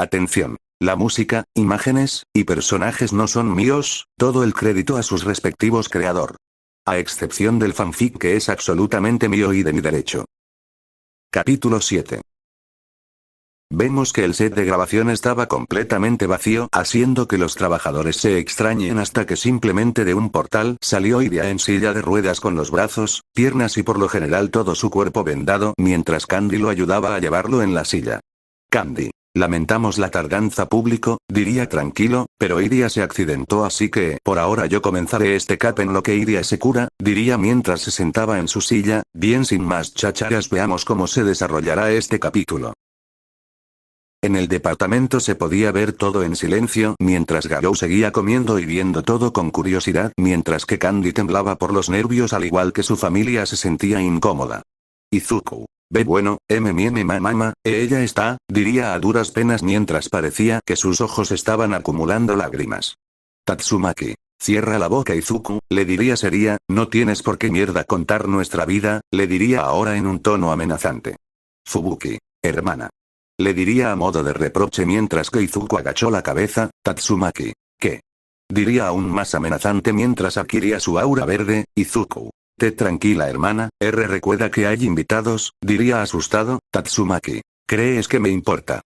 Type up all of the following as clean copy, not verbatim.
Atención. La música, imágenes, y personajes no son míos, todo el crédito a sus respectivos creador. A excepción del fanfic que es absolutamente mío y de mi derecho. Capítulo 7. Vemos que el set de grabación estaba completamente vacío, haciendo que los trabajadores se extrañen hasta que simplemente de un portal salió Iria en silla de ruedas con los brazos, piernas y por lo general todo su cuerpo vendado, mientras Candy lo ayudaba a llevarlo en la silla. Candy. Lamentamos la tardanza público, diría tranquilo, pero Iria se accidentó así que, por ahora yo comenzaré este cap en lo que Iria se cura, diría mientras se sentaba en su silla, bien sin más chácharas veamos cómo se desarrollará este capítulo. En el departamento se podía ver todo en silencio, mientras Garou seguía comiendo y viendo todo con curiosidad, mientras que Candy temblaba por los nervios al igual que su familia se sentía incómoda. Izuku. Ve bueno, mamá, ella está, diría a duras penas mientras parecía que sus ojos estaban acumulando lágrimas. Tatsumaki. Cierra la boca Izuku, le diría sería, no tienes por qué mierda contar nuestra vida, le diría ahora en un tono amenazante. Fubuki. Hermana. Le diría a modo de reproche mientras que Izuku agachó la cabeza, Tatsumaki. ¿Qué? Diría aún más amenazante mientras adquiría su aura verde, Izuku. Te tranquila hermana, recuerda que hay invitados, diría asustado, Tatsumaki. ¿Crees que me importa?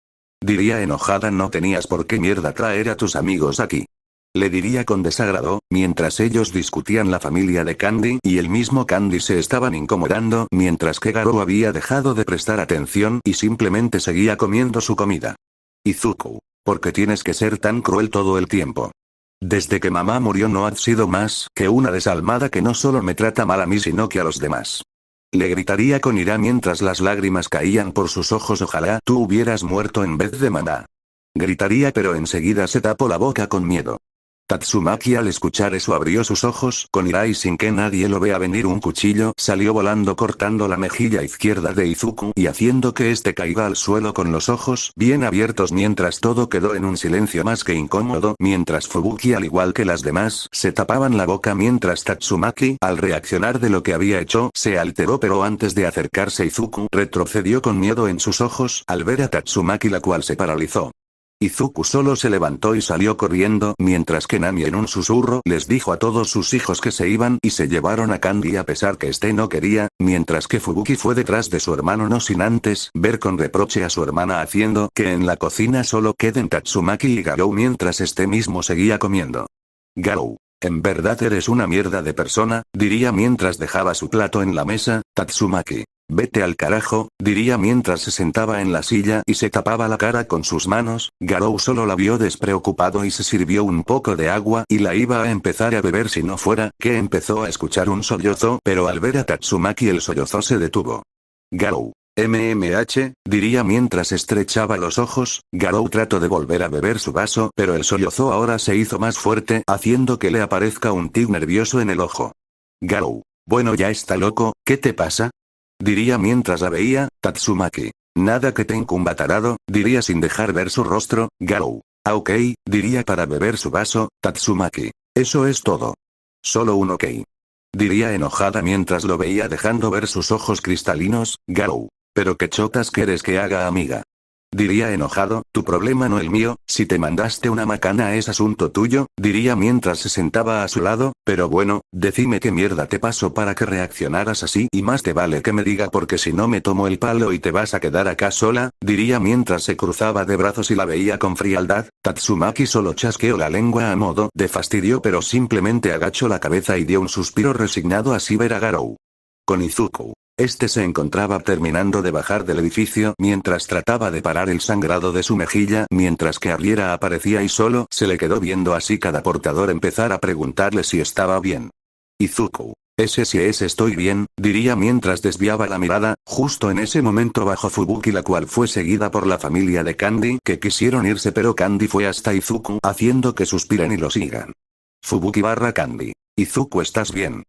Diría enojada no tenías por qué mierda traer a tus amigos aquí. Le diría con desagrado, mientras ellos discutían la familia de Candy y el mismo Candy se estaban incomodando mientras que Garou había dejado de prestar atención y simplemente seguía comiendo su comida. Izuku. ¿Por qué tienes que ser tan cruel todo el tiempo? Desde que mamá murió no has sido más que una desalmada que no solo me trata mal a mí sino que a los demás. Le gritaría con ira mientras las lágrimas caían por sus ojos ojalá tú hubieras muerto en vez de mamá. Gritaría pero enseguida se tapó la boca con miedo. Tatsumaki al escuchar eso abrió sus ojos con ira y sin que nadie lo vea venir un cuchillo salió volando cortando la mejilla izquierda de Izuku y haciendo que este caiga al suelo con los ojos bien abiertos mientras todo quedó en un silencio más que incómodo mientras Fubuki al igual que las demás se tapaban la boca mientras Tatsumaki al reaccionar de lo que había hecho se alteró pero antes de acercarse Izuku retrocedió con miedo en sus ojos al ver a Tatsumaki la cual se paralizó. Izuku solo se levantó y salió corriendo, mientras que Nami en un susurro les dijo a todos sus hijos que se iban y se llevaron a Candy a pesar que este no quería, mientras que Fubuki fue detrás de su hermano no sin antes ver con reproche a su hermana haciendo que en la cocina solo queden Tatsumaki y Garou mientras este mismo seguía comiendo. Garou. En verdad eres una mierda de persona, diría mientras dejaba su plato en la mesa, Tatsumaki. Vete al carajo, diría mientras se sentaba en la silla y se tapaba la cara con sus manos, Garou solo la vio despreocupado y se sirvió un poco de agua y la iba a empezar a beber si no fuera, que empezó a escuchar un sollozo pero al ver a Tatsumaki el sollozo se detuvo. Garou. Diría mientras estrechaba los ojos, Garou trató de volver a beber su vaso pero el sollozo ahora se hizo más fuerte haciendo que le aparezca un tic nervioso en el ojo. Garou. Bueno ya está loco, ¿qué te pasa? Diría mientras la veía, Tatsumaki. Nada que te incumba tarado, diría sin dejar ver su rostro, Garou. Ah ok, diría para beber su vaso, Tatsumaki. Eso es todo. Solo un ok. Diría enojada mientras lo veía dejando ver sus ojos cristalinos, Garou. Pero qué chotas quieres que haga amiga. Diría enojado, tu problema no el mío, si te mandaste una macana es asunto tuyo, diría mientras se sentaba a su lado, pero bueno, decime qué mierda te pasó para que reaccionaras así y más te vale que me diga porque si no me tomo el palo y te vas a quedar acá sola, diría mientras se cruzaba de brazos y la veía con frialdad, Tatsumaki solo chasqueó la lengua a modo de fastidio pero simplemente agachó la cabeza y dio un suspiro resignado así ver a Garou. Con Izuku. Este se encontraba terminando de bajar del edificio mientras trataba de parar el sangrado de su mejilla mientras que Arriera aparecía y solo se le quedó viendo así cada portador empezar a preguntarle si estaba bien. Izuku. Ese estoy bien, diría mientras desviaba la mirada, justo en ese momento bajó Fubuki la cual fue seguida por la familia de Candy que quisieron irse pero Candy fue hasta Izuku haciendo que suspiren y lo sigan. Fubuki / Candy. Izuku ¿estás bien?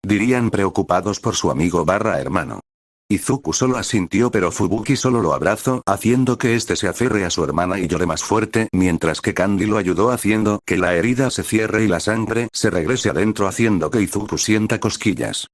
Dirían preocupados por su amigo / hermano. Izuku solo asintió pero Fubuki solo lo abrazó haciendo que este se aferre a su hermana y llore más fuerte mientras que Candy lo ayudó haciendo que la herida se cierre y la sangre se regrese adentro haciendo que Izuku sienta cosquillas.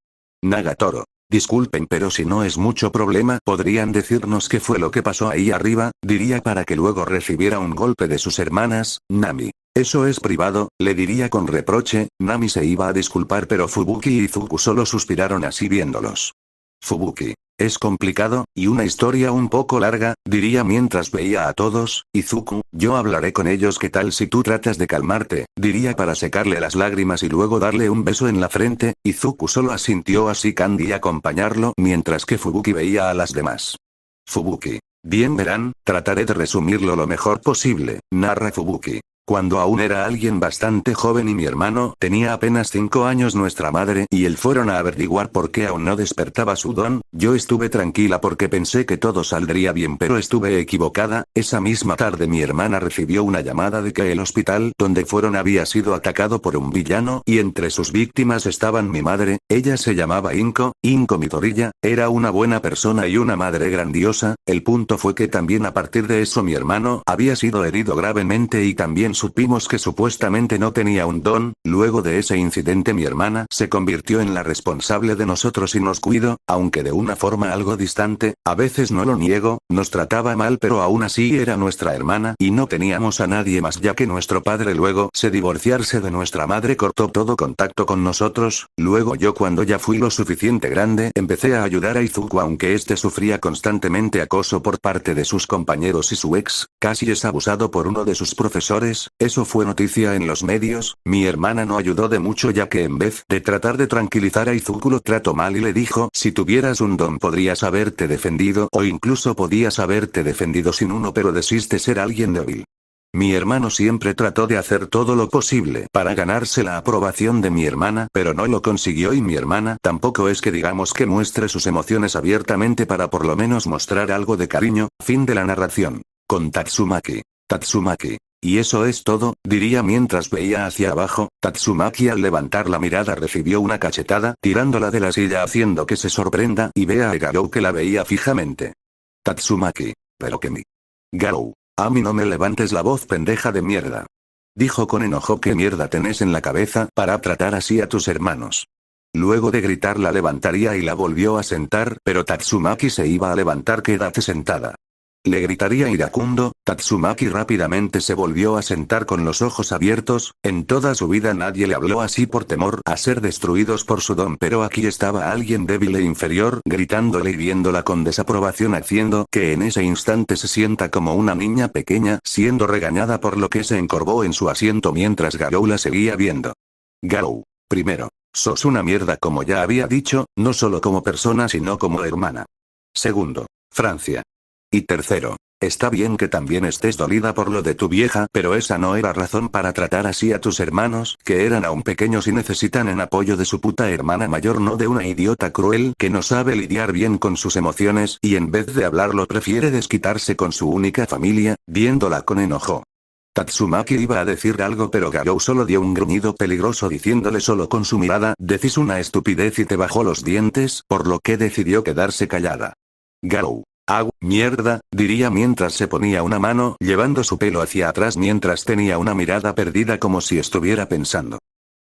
Nagatoro. Disculpen, pero si no es mucho problema, ¿podrían decirnos qué fue lo que pasó ahí arriba? Diría para que luego recibiera un golpe de sus hermanas, Nami. Eso es privado, le diría con reproche. Nami se iba a disculpar, pero Fubuki y Izuku solo suspiraron así viéndolos. Fubuki. Es complicado, y una historia un poco larga, diría mientras veía a todos. Izuku, yo hablaré con ellos. ¿Qué tal si tú tratas de calmarte? Diría para secarle las lágrimas y luego darle un beso en la frente. Izuku solo asintió así Candy y acompañarlo mientras que Fubuki veía a las demás. Fubuki. Bien, verán, trataré de resumirlo lo mejor posible, narra Fubuki. Cuando aún era alguien bastante joven y mi hermano tenía apenas 5 años, nuestra madre y él fueron a averiguar por qué aún no despertaba su don. Yo estuve tranquila porque pensé que todo saldría bien, pero estuve equivocada. Esa misma tarde mi hermana recibió una llamada de que el hospital donde fueron había sido atacado por un villano y entre sus víctimas estaban mi madre. Ella se llamaba Inko Midoriya, era una buena persona y una madre grandiosa. El punto fue que también a partir de eso mi hermano había sido herido gravemente y también supimos que supuestamente no tenía un don. Luego de ese incidente mi hermana se convirtió en la responsable de nosotros y nos cuidó, aunque de una forma algo distante. A veces no lo niego, nos trataba mal, pero aún así era nuestra hermana y no teníamos a nadie más, ya que nuestro padre luego se divorciarse de nuestra madre cortó todo contacto con nosotros. Luego yo, cuando ya fui lo suficiente grande, empecé a ayudar a Izuku, aunque este sufría constantemente acoso por parte de sus compañeros y su ex casi es abusado por uno de sus profesores. Eso fue noticia en los medios. Mi hermana no ayudó de mucho, ya que en vez de tratar de tranquilizar a Izuku lo trató mal y le dijo: si tuvieras un don podrías haberte defendido, o incluso podías haberte defendido sin uno, pero decidiste ser alguien débil. Mi hermano siempre trató de hacer todo lo posible para ganarse la aprobación de mi hermana, pero no lo consiguió, y mi hermana tampoco es que digamos que muestre sus emociones abiertamente para por lo menos mostrar algo de cariño. Fin de la narración. Con Tatsumaki. Tatsumaki. Y eso es todo, diría mientras veía hacia abajo. Tatsumaki al levantar la mirada recibió una cachetada, tirándola de la silla haciendo que se sorprenda y vea a Garou, que la veía fijamente. Tatsumaki. Pero que mi... Garou. A mí no me levantes la voz, pendeja de mierda. Dijo con enojo. ¿Qué mierda tenés en la cabeza para tratar así a tus hermanos? Luego de gritar la levantaría y la volvió a sentar, pero Tatsumaki se iba a levantar. Quédate sentada. Le gritaría iracundo. Tatsumaki rápidamente se volvió a sentar con los ojos abiertos. En toda su vida nadie le habló así por temor a ser destruidos por su don, pero aquí estaba alguien débil e inferior gritándole y viéndola con desaprobación, haciendo que en ese instante se sienta como una niña pequeña siendo regañada, por lo que se encorvó en su asiento mientras Garou la seguía viendo. Garou. Primero, sos una mierda, como ya había dicho, no solo como persona sino como hermana. Segundo, Francia. Y tercero, está bien que también estés dolida por lo de tu vieja, pero esa no era razón para tratar así a tus hermanos, que eran aún pequeños y necesitan el apoyo de su puta hermana mayor, no de una idiota cruel que no sabe lidiar bien con sus emociones y en vez de hablarlo prefiere desquitarse con su única familia, viéndola con enojo. Tatsumaki iba a decir algo, pero Garou solo dio un gruñido peligroso diciéndole solo con su mirada: decís una estupidez, y te bajó los dientes, por lo que decidió quedarse callada. Garou. Mierda, diría mientras se ponía una mano llevando su pelo hacia atrás mientras tenía una mirada perdida como si estuviera pensando.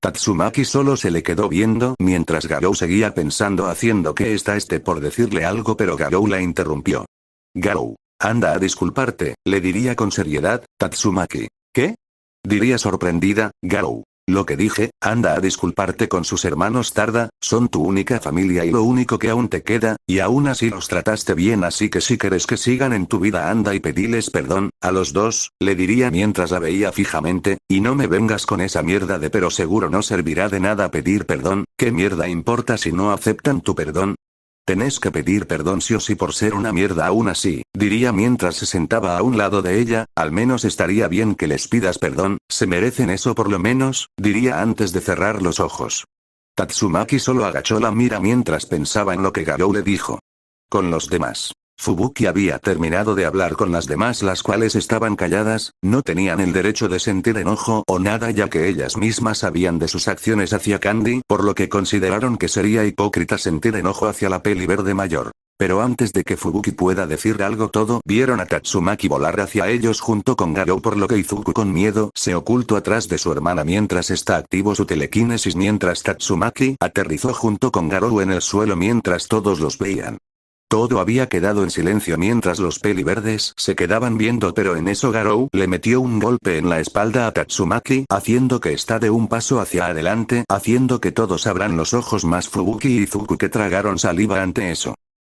Tatsumaki solo se le quedó viendo mientras Garou seguía pensando, haciendo que está por decirle algo, pero Garou la interrumpió. Garou, anda a disculparte, le diría con seriedad. Tatsumaki. ¿Qué? Diría sorprendida. Garou. Lo que dije, anda a disculparte con sus hermanos. Tarda, son tu única familia y lo único que aún te queda, y aún así los trataste bien, así que si quieres que sigan en tu vida anda y pediles perdón, a los dos, le diría mientras la veía fijamente, y no me vengas con esa mierda de pero seguro no servirá de nada pedir perdón. ¿Qué mierda importa si no aceptan tu perdón? Tenés que pedir perdón sí o sí por ser una mierda aún así, diría mientras se sentaba a un lado de ella. Al menos estaría bien que les pidas perdón, se merecen eso por lo menos, diría antes de cerrar los ojos. Tatsumaki solo agachó la mira mientras pensaba en lo que Garou le dijo. Con los demás. Fubuki había terminado de hablar con las demás, las cuales estaban calladas, no tenían el derecho de sentir enojo o nada ya que ellas mismas sabían de sus acciones hacia Candy, por lo que consideraron que sería hipócrita sentir enojo hacia la peli verde mayor. Pero antes de que Fubuki pueda decir algo todo, vieron a Tatsumaki volar hacia ellos junto con Garou, por lo que Izuku con miedo se ocultó atrás de su hermana mientras está activo su telequinesis, mientras Tatsumaki aterrizó junto con Garou en el suelo mientras todos los veían. Todo había quedado en silencio mientras los peliverdes se quedaban viendo, pero en eso Garou le metió un golpe en la espalda a Tatsumaki, haciendo que está de un paso hacia adelante, haciendo que todos abran los ojos más Fubuki y Izuku que tragaron saliva ante eso.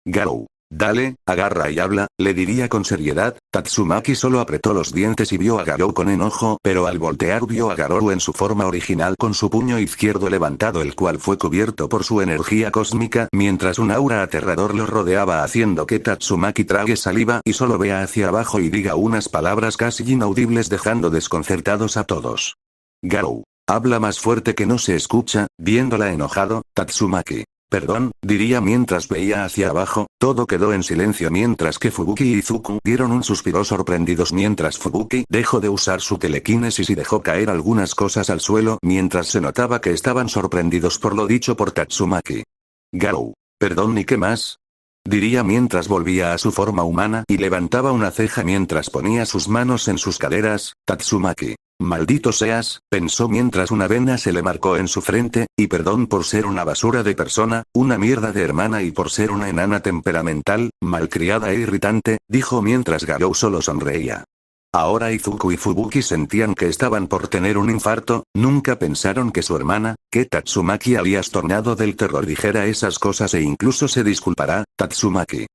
Garou, dale, agarra y habla, le diría con seriedad. Tatsumaki solo apretó los dientes y vio a Garou con enojo, pero al voltear vio a Garou en su forma original con su puño izquierdo levantado, el cual fue cubierto por su energía cósmica, mientras un aura aterrador lo rodeaba, haciendo que Tatsumaki trague saliva y solo vea hacia abajo y diga unas palabras casi inaudibles, dejando desconcertados a todos. Garou, habla más fuerte que no se escucha. Viéndola enojado, Tatsumaki, perdón, diría mientras veía hacia abajo. Todo quedó en silencio mientras que Fubuki y Izuku dieron un suspiro sorprendidos mientras Fubuki dejó de usar su telequinesis y dejó caer algunas cosas al suelo mientras se notaba que estaban sorprendidos por lo dicho por Tatsumaki. Garou, perdón, ¿y qué más? Diría mientras volvía a su forma humana y levantaba una ceja mientras ponía sus manos en sus caderas. Tatsumaki, maldito seas, pensó mientras una vena se le marcó en su frente, y perdón por ser una basura de persona, una mierda de hermana y por ser una enana temperamental, malcriada e irritante, dijo mientras Garou solo sonreía. Ahora Izuku y Fubuki sentían que estaban por tener un infarto. Nunca pensaron que su hermana, que Tatsumaki había estornado del terror, dijera esas cosas e incluso se disculpará. Tatsumaki,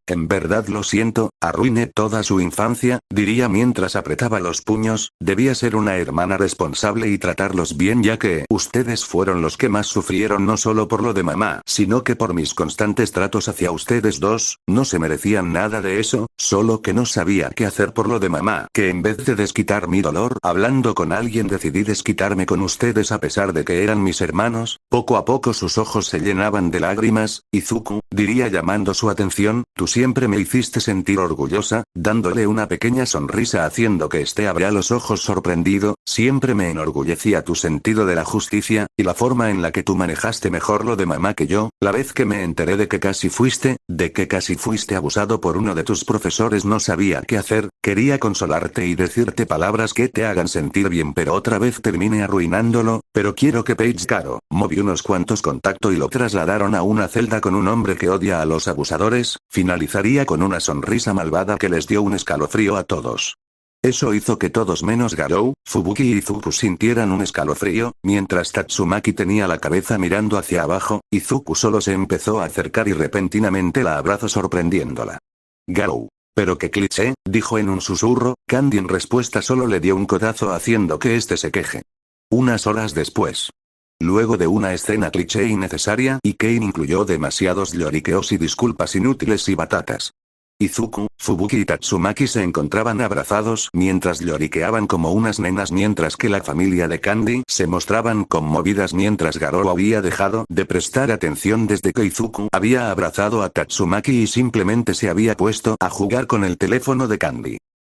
en verdad lo siento, arruiné toda su infancia, diría mientras apretaba los puños. Debía ser una hermana responsable y tratarlos bien, ya que ustedes fueron los que más sufrieron, no solo por lo de mamá, sino que por mis constantes tratos hacia ustedes dos. No se merecían nada de eso, solo que no sabía qué hacer por lo de mamá, que en vez de desquitar mi dolor hablando con alguien decidí desquitarme con ustedes a pesar de que eran mis hermanos. Poco a poco sus ojos se llenaban de lágrimas. Izuku, diría llamando su atención, tú siempre me hiciste sentir orgullosa, dándole una pequeña sonrisa haciendo que abra los ojos sorprendido. Siempre me enorgullecía tu sentido de la justicia, y la forma en la que tú manejaste mejor lo de mamá que yo. La vez que me enteré de que casi fuiste abusado por uno de tus profesores no sabía qué hacer, quería consolarte y decirte palabras que te hagan sentir bien, pero otra vez terminé arruinándolo. Pero quiero que Paige Caro movió unos cuantos contactos y lo trasladaron a una celda con un hombre que odia a los abusadores. Finalizaría con una sonrisa malvada que les dio un escalofrío a todos. Eso hizo que todos menos Garou, Fubuki y Izuku sintieran un escalofrío. Mientras Tatsumaki tenía la cabeza mirando hacia abajo, Izuku solo se empezó a acercar y repentinamente la abrazó sorprendiéndola. Garou, pero qué cliché, dijo en un susurro. Candy en respuesta solo le dio un codazo haciendo que se queje. Unas horas después. Luego de una escena cliché innecesaria y que incluyó demasiados lloriqueos y disculpas inútiles y batatas. Izuku, Fubuki y Tatsumaki se encontraban abrazados mientras lloriqueaban como unas nenas, mientras que la familia de Candy se mostraban conmovidas mientras Garou había dejado de prestar atención desde que Izuku había abrazado a Tatsumaki y simplemente se había puesto a jugar con el teléfono de Candy.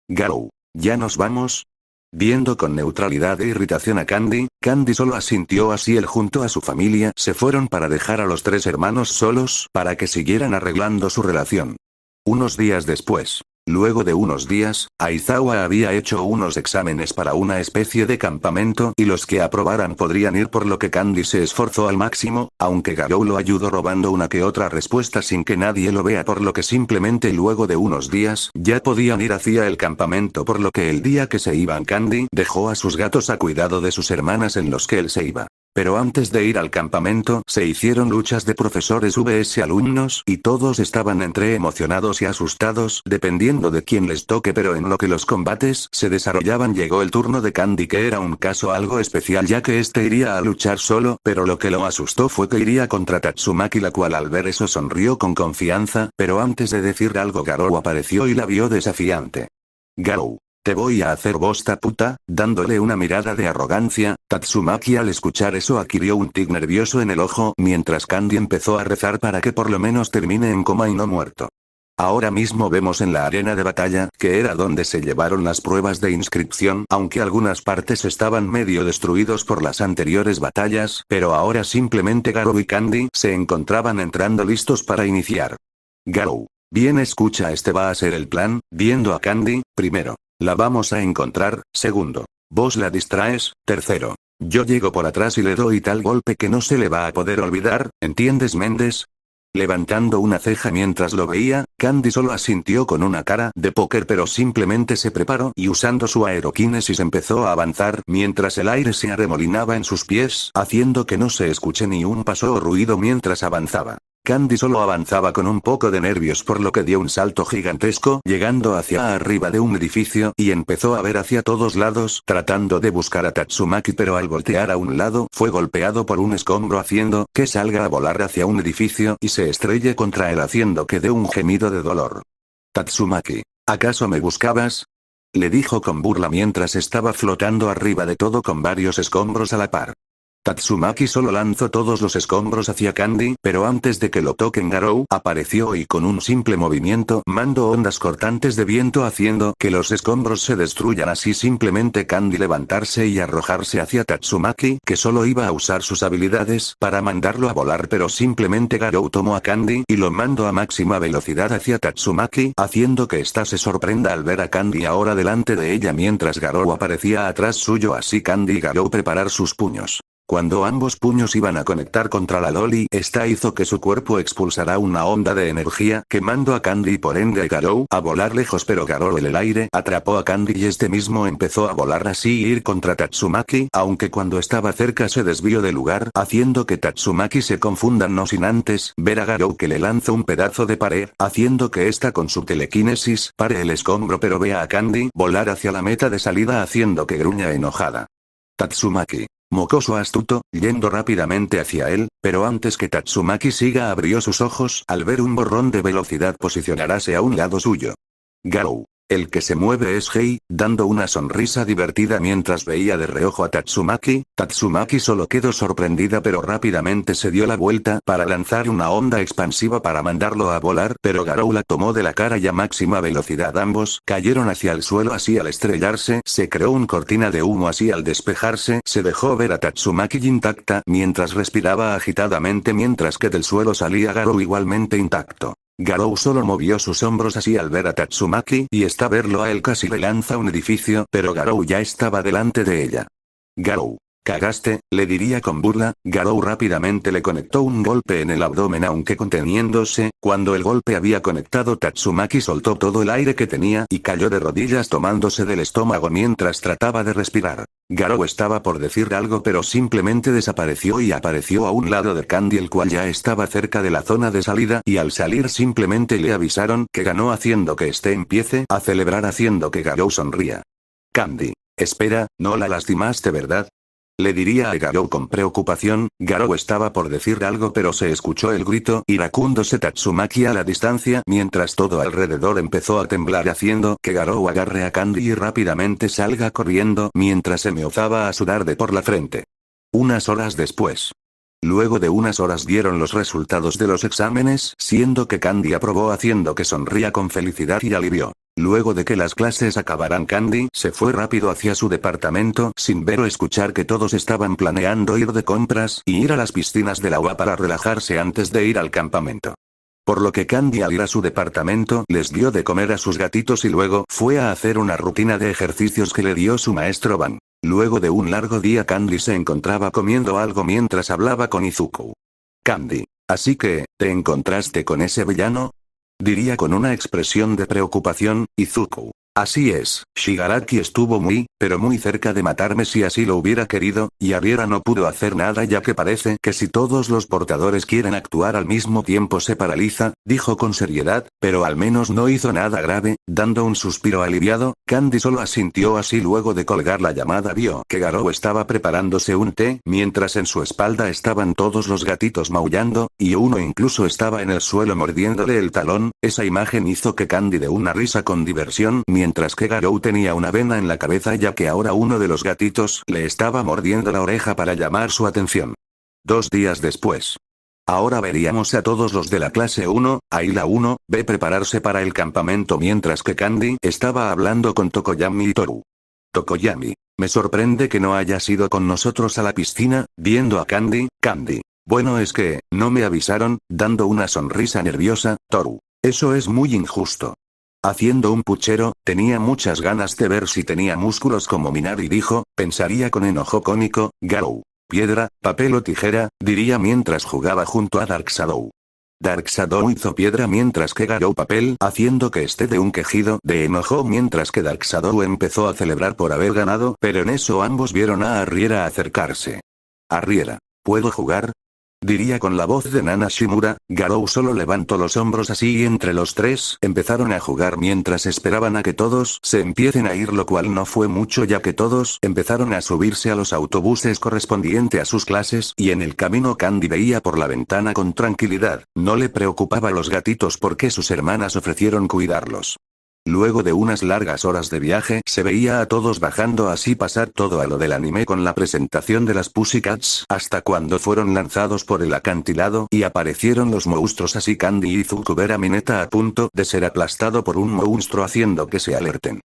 Garou, ¿ya nos vamos? Viendo con neutralidad e irritación a Candy, Candy solo asintió. Así él junto a su familia se fueron para dejar a los tres hermanos solos para que siguieran arreglando su relación. Unos días después. Luego de unos días, Aizawa había hecho unos exámenes para una especie de campamento y los que aprobaran podrían ir, por lo que Candy se esforzó al máximo, aunque Garou lo ayudó robando una que otra respuesta sin que nadie lo vea, por lo que simplemente luego de unos días ya podían ir hacia el campamento, por lo que el día que se iban Candy dejó a sus gatos a cuidado de sus hermanas en los que él se iba. Pero antes de ir al campamento se hicieron luchas de profesores vs alumnos y todos estaban entre emocionados y asustados dependiendo de quién les toque, pero en lo que los combates se desarrollaban llegó el turno de Candy, que era un caso algo especial ya que iría a luchar solo, pero lo que lo asustó fue que iría contra Tatsumaki, la cual al ver eso sonrió con confianza, pero antes de decir algo Garou apareció y la vio desafiante. Garou, te voy a hacer bosta puta, dándole una mirada de arrogancia. Tatsumaki al escuchar eso adquirió un tic nervioso en el ojo mientras Candy empezó a rezar para que por lo menos termine en coma y no muerto. Ahora mismo vemos en la arena de batalla, que era donde se llevaron las pruebas de inscripción, aunque algunas partes estaban medio destruidos por las anteriores batallas, pero ahora simplemente Garou y Candy se encontraban entrando listos para iniciar. Garou. Bien, escucha, este va a ser el plan, viendo a Candy, primero. La vamos a encontrar, segundo. Vos la distraes, tercero. Yo llego por atrás y le doy tal golpe que no se le va a poder olvidar, ¿entiendes, Méndez? Levantando una ceja mientras lo veía, Candy solo asintió con una cara de póker, pero simplemente se preparó y usando su aeroquinesis empezó a avanzar mientras el aire se arremolinaba en sus pies, haciendo que no se escuche ni un paso o ruido mientras avanzaba. Candy solo avanzaba con un poco de nervios, por lo que dio un salto gigantesco, llegando hacia arriba de un edificio y empezó a ver hacia todos lados, tratando de buscar a Tatsumaki, pero al voltear a un lado fue golpeado por un escombro haciendo que salga a volar hacia un edificio y se estrelle contra él, haciendo que dé un gemido de dolor. Tatsumaki, ¿acaso me buscabas? Le dijo con burla mientras estaba flotando arriba de todo con varios escombros a la par. Tatsumaki solo lanzó todos los escombros hacia Candy, pero antes de que lo toquen Garou apareció y con un simple movimiento mandó ondas cortantes de viento haciendo que los escombros se destruyan, así simplemente Candy levantarse y arrojarse hacia Tatsumaki, que solo iba a usar sus habilidades para mandarlo a volar, pero simplemente Garou tomó a Candy y lo mandó a máxima velocidad hacia Tatsumaki, haciendo que ésta se sorprenda al ver a Candy ahora delante de ella mientras Garou aparecía atrás suyo, así Candy y Garou preparar sus puños. Cuando ambos puños iban a conectar contra la Loli, esta hizo que su cuerpo expulsara una onda de energía, quemando a Candy y por ende a Garou a volar lejos, pero Garou en el aire atrapó a Candy y este mismo empezó a volar así y ir contra Tatsumaki, aunque cuando estaba cerca se desvió del lugar, haciendo que Tatsumaki se confunda, no sin antes ver a Garou que le lanza un pedazo de pared, haciendo que ésta con su telequinesis pare el escombro, pero vea a Candy volar hacia la meta de salida, haciendo que gruña enojada. Tatsumaki. Mocoso astuto, yendo rápidamente hacia él, pero antes que Tatsumaki siga abrió sus ojos al ver un borrón de velocidad posicionarse a un lado suyo. Garou. El que se mueve es Hei, dando una sonrisa divertida mientras veía de reojo a Tatsumaki. Tatsumaki solo quedó sorprendida, pero rápidamente se dio la vuelta para lanzar una onda expansiva para mandarlo a volar, pero Garou la tomó de la cara y a máxima velocidad ambos cayeron hacia el suelo, así al estrellarse se creó una cortina de humo, así al despejarse se dejó ver a Tatsumaki intacta mientras respiraba agitadamente, mientras que del suelo salía Garou igualmente intacto. Garou solo movió sus hombros así al ver a Tatsumaki y está verlo a él casi le lanza un edificio, pero Garou ya estaba delante de ella. Garou. Cagaste, le diría con burla. Garou rápidamente le conectó un golpe en el abdomen, aunque conteniéndose, cuando el golpe había conectado Tatsumaki soltó todo el aire que tenía y cayó de rodillas tomándose del estómago mientras trataba de respirar. Garou estaba por decir algo, pero simplemente desapareció y apareció a un lado de Candy, el cual ya estaba cerca de la zona de salida, y al salir simplemente le avisaron que ganó, haciendo que este empiece a celebrar, haciendo que Garou sonría. Candy. Espera, no la lastimaste, ¿verdad? Le diría a Garou con preocupación. Garou estaba por decir algo, pero se escuchó el grito iracundo de Tatsumaki a la distancia, mientras todo alrededor empezó a temblar, haciendo que Garou agarre a Candy y rápidamente salga corriendo, mientras se empezaba a sudar de por la frente. Unas horas después. Luego de unas horas dieron los resultados de los exámenes, siendo que Candy aprobó, haciendo que sonría con felicidad y alivio. Luego de que las clases acabaran, Candy se fue rápido hacia su departamento sin ver o escuchar que todos estaban planeando ir de compras y ir a las piscinas del agua para relajarse antes de ir al campamento. Por lo que Candy al ir a su departamento les dio de comer a sus gatitos y luego fue a hacer una rutina de ejercicios que le dio su maestro Ban. Luego de un largo día, Candy se encontraba comiendo algo mientras hablaba con Izuku. Candy. Así que, ¿te encontraste con ese villano? Diría con una expresión de preocupación, Izuku. Así es, Shigaraki estuvo pero muy cerca de matarme si así lo hubiera querido, y Ariera no pudo hacer nada, ya que parece que si todos los portadores quieren actuar al mismo tiempo se paraliza, dijo con seriedad, pero al menos no hizo nada grave. Dando un suspiro aliviado, Candy solo asintió, así luego de colgar la llamada vio que Garou estaba preparándose un té, mientras en su espalda estaban todos los gatitos maullando, y uno incluso estaba en el suelo mordiéndole el talón. Esa imagen hizo que Candy de una risa con diversión, mientras que Garou tenía una vena en la cabeza, ya que ahora uno de los gatitos le estaba mordiendo la oreja para llamar su atención. 2 días después. Ahora veríamos a todos los de la clase 1, ahí la 1, B prepararse para el campamento mientras que Candy estaba hablando con Tokoyami y Toru. Tokoyami, me sorprende que no hayas ido con nosotros a la piscina, viendo a Candy, Candy. Bueno es que, no me avisaron, dando una sonrisa nerviosa, Toru. Eso es muy injusto. Haciendo un puchero, tenía muchas ganas de ver si tenía músculos como Minari dijo, pensaría con enojo cónico, Garou. Piedra, papel o tijera, diría mientras jugaba junto a Dark Shadow. Dark Shadow hizo piedra mientras que Garou papel, haciendo que esté de un quejido de enojo mientras que Dark Shadow empezó a celebrar por haber ganado, pero en eso ambos vieron a Arriera acercarse. Arriera, ¿puedo jugar? Diría con la voz de Nana Shimura. Garou solo levantó los hombros así y entre los tres empezaron a jugar mientras esperaban a que todos se empiecen a ir, lo cual no fue mucho ya que todos empezaron a subirse a los autobuses correspondiente a sus clases y en el camino Candy veía por la ventana con tranquilidad, no le preocupaba a los gatitos porque sus hermanas ofrecieron cuidarlos. Luego de unas largas horas de viaje se veía a todos bajando así pasar todo a lo del anime con la presentación de las Pussycats hasta cuando fueron lanzados por el acantilado y aparecieron los monstruos así Candy y Izuku ver a Mineta a punto de ser aplastado por un monstruo haciendo que se alerten.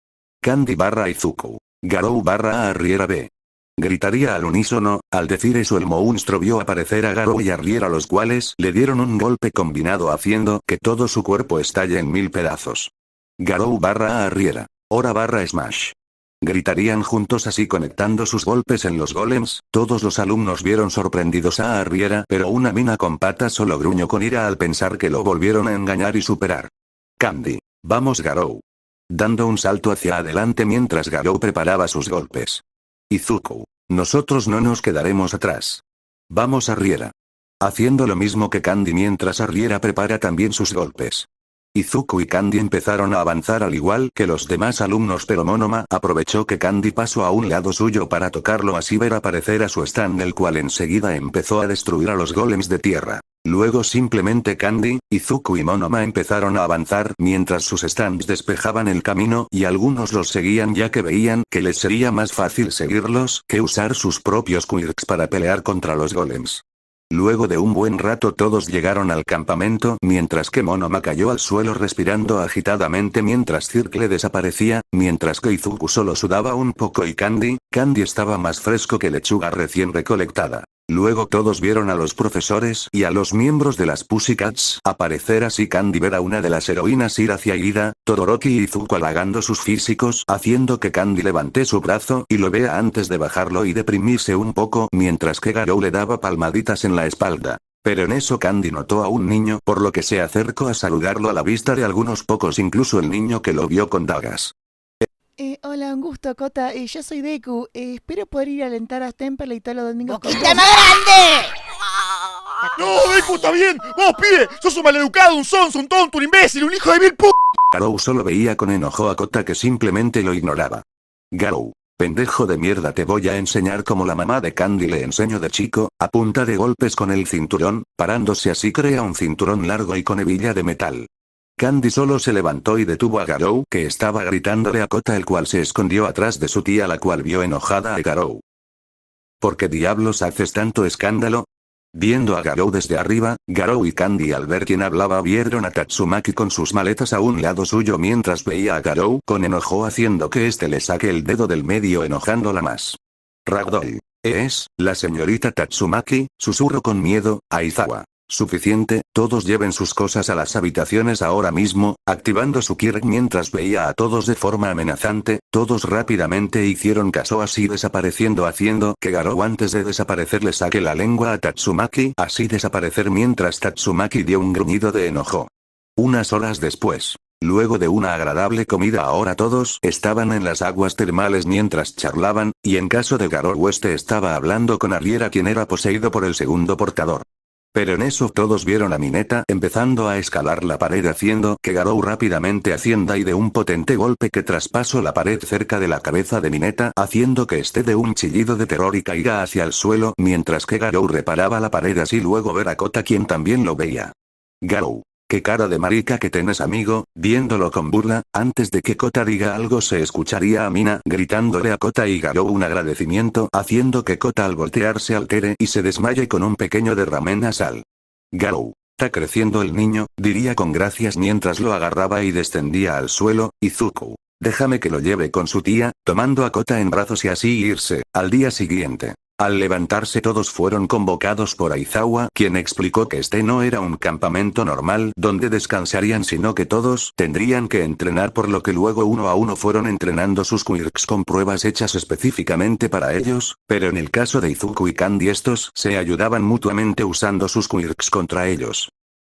Candy barra Izuku. Garou barra Arriera B. Gritaría al unísono, al decir eso el monstruo vio aparecer a Garou y Arriera los cuales le dieron un golpe combinado haciendo que todo su cuerpo estalle en 1000 pedazos. Garou barra Arriera. Hora barra Smash. Gritarían juntos así conectando sus golpes en los golems, todos los alumnos vieron sorprendidos a Arriera pero una mina con patas solo gruñó con ira al pensar que lo volvieron a engañar y superar. Candy. Vamos Garou. Dando un salto hacia adelante mientras Garou preparaba sus golpes. Izuku. Nosotros no nos quedaremos atrás. Vamos Arriera. Haciendo lo mismo que Candy mientras Arriera prepara también sus golpes. Izuku y Candy empezaron a avanzar al igual que los demás alumnos pero Monoma aprovechó que Candy pasó a un lado suyo para tocarlo así ver aparecer a su stand el cual enseguida empezó a destruir a los golems de tierra. Luego simplemente Candy, Izuku y Monoma empezaron a avanzar mientras sus stands despejaban el camino y algunos los seguían ya que veían que les sería más fácil seguirlos que usar sus propios quirks para pelear contra los golems. Luego de un buen rato todos llegaron al campamento mientras que Monoma cayó al suelo respirando agitadamente mientras Circle desaparecía, mientras que Izuku solo sudaba un poco y Candy estaba más fresco que lechuga recién recolectada. Luego todos vieron a los profesores y a los miembros de las Pussycats aparecer así Candy ver a una de las heroínas ir hacia Ida, Todoroki y Izuku halagando sus físicos haciendo que Candy levante su brazo y lo vea antes de bajarlo y deprimirse un poco mientras que Garou le daba palmaditas en la espalda. Pero en eso Candy notó a un niño por lo que se acercó a saludarlo a la vista de algunos pocos incluso el niño que lo vio con dagas. Hola, un gusto, Kota. Yo soy Deku. Espero poder ir a alentar a Temperley todos los domingos. ¡Boquita más grande! ¡No, Deku, está bien! ¡Vos, pibe! ¡Sos un maleducado, un sonso, un tonto, un imbécil, un hijo de mil p***! Garou solo veía con enojo a Kota que simplemente lo ignoraba. Garou. Pendejo de mierda, te voy a enseñar como la mamá de Candy le enseñó de chico, a punta de golpes con el cinturón, parándose así crea un cinturón largo y con hebilla de metal. Candy solo se levantó y detuvo a Garou que estaba gritándole a Kota el cual se escondió atrás de su tía la cual vio enojada a Garou. ¿Por qué diablos haces tanto escándalo? Viendo a Garou desde arriba, Garou y Candy al ver quién hablaba vieron a Tatsumaki con sus maletas a un lado suyo mientras veía a Garou con enojo haciendo que este le saque el dedo del medio enojándola más. Ragdoll. Es, la señorita Tatsumaki, susurró con miedo, a Izawa. Suficiente, todos lleven sus cosas a las habitaciones ahora mismo, activando su Kirk mientras veía a todos de forma amenazante, todos rápidamente hicieron caso así desapareciendo haciendo que Garou antes de desaparecer le saque la lengua a Tatsumaki así desaparecer mientras Tatsumaki dio un gruñido de enojo. Unas horas después. Luego de una agradable comida ahora todos estaban en las aguas termales mientras charlaban, y en caso de Garou este estaba hablando con Arriera quien era poseído por el segundo portador. Pero en eso todos vieron a Mineta empezando a escalar la pared haciendo que Garou rápidamente ascienda y de un potente golpe que traspasó la pared cerca de la cabeza de Mineta haciendo que esté de un chillido de terror y caiga hacia el suelo mientras que Garou reparaba la pared así luego ver a Kota quien también lo veía. Garou. ¡Qué cara de marica que tenés amigo! Viéndolo con burla, antes de que Kota diga algo se escucharía a Mina gritándole a Kota y Garou un agradecimiento haciendo que Kota al voltear se altere y se desmaye con un pequeño derrame nasal. Garou. Está creciendo el niño, diría con gracias mientras lo agarraba y descendía al suelo. Izuku. Déjame que lo lleve con su tía, tomando a Kota en brazos y así irse. Al día siguiente. Al levantarse todos fueron convocados por Aizawa, quien explicó que este no era un campamento normal donde descansarían, sino que todos tendrían que entrenar, por lo que luego uno a uno fueron entrenando sus quirks con pruebas hechas específicamente para ellos, pero en el caso de Izuku y Candy estos se ayudaban mutuamente usando sus quirks contra ellos.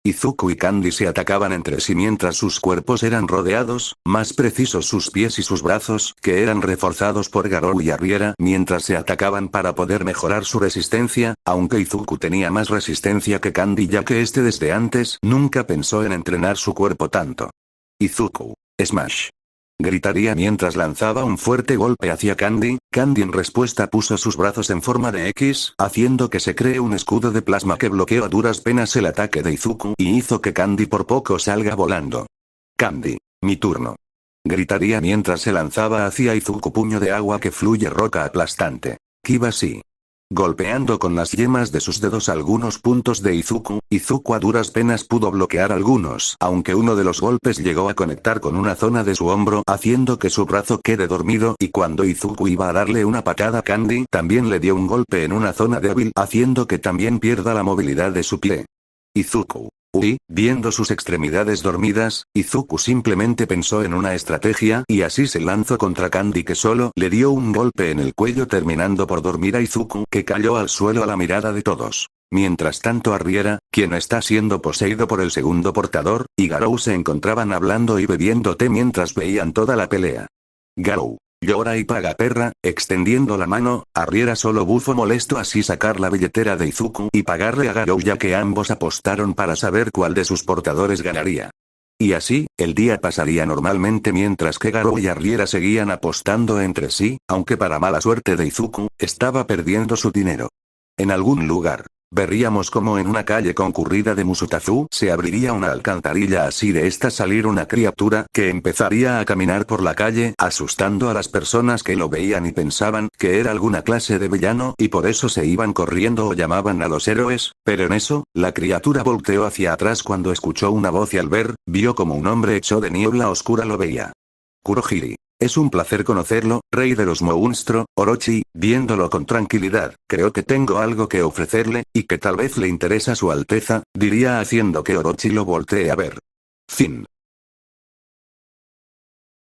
Izuku y Candy se atacaban entre sí mientras sus cuerpos eran rodeados, más precisos sus pies y sus brazos, que eran reforzados por Garou y Arriera mientras se atacaban para poder mejorar su resistencia, aunque Izuku tenía más resistencia que Candy ya que este desde antes nunca pensó en entrenar su cuerpo tanto. Izuku. Smash. Gritaría mientras lanzaba un fuerte golpe hacia Candy. Candy en respuesta puso sus brazos en forma de X, haciendo que se cree un escudo de plasma que bloqueó a duras penas el ataque de Izuku y hizo que Candy por poco salga volando. Candy. Mi turno. Gritaría mientras se lanzaba hacia Izuku puño de agua que fluye roca aplastante. Kibashi. Golpeando con las yemas de sus dedos algunos puntos de Izuku, Izuku a duras penas pudo bloquear algunos, aunque uno de los golpes llegó a conectar con una zona de su hombro, haciendo que su brazo quede dormido, y cuando Izuku iba a darle una patada a Candy, también le dio un golpe en una zona débil, haciendo que también pierda la movilidad de su pie. Izuku. Viendo sus extremidades dormidas, Izuku simplemente pensó en una estrategia y así se lanzó contra Candy que solo le dio un golpe en el cuello terminando por dormir a Izuku que cayó al suelo a la mirada de todos. Mientras tanto Arriera, quien está siendo poseído por el segundo portador, y Garou se encontraban hablando y bebiendo té mientras veían toda la pelea. Garou. Llora y paga perra, extendiendo la mano, Arriera solo bufo molesto así sacar la billetera de Izuku y pagarle a Garou ya que ambos apostaron para saber cuál de sus portadores ganaría. Y así, el día pasaría normalmente mientras que Garou y Arriera seguían apostando entre sí, aunque para mala suerte de Izuku, estaba perdiendo su dinero. En algún lugar. Veríamos como en una calle concurrida de Musutafu se abriría una alcantarilla así de esta salir una criatura que empezaría a caminar por la calle asustando a las personas que lo veían y pensaban que era alguna clase de villano y por eso se iban corriendo o llamaban a los héroes, pero en eso, la criatura volteó hacia atrás cuando escuchó una voz y al ver, vio como un hombre hecho de niebla oscura lo veía. Kurohiri. Es un placer conocerlo, rey de los monstruos, Orochi, viéndolo con tranquilidad, creo que tengo algo que ofrecerle, y que tal vez le interesa a su alteza, diría haciendo que Orochi lo voltee a ver. Fin.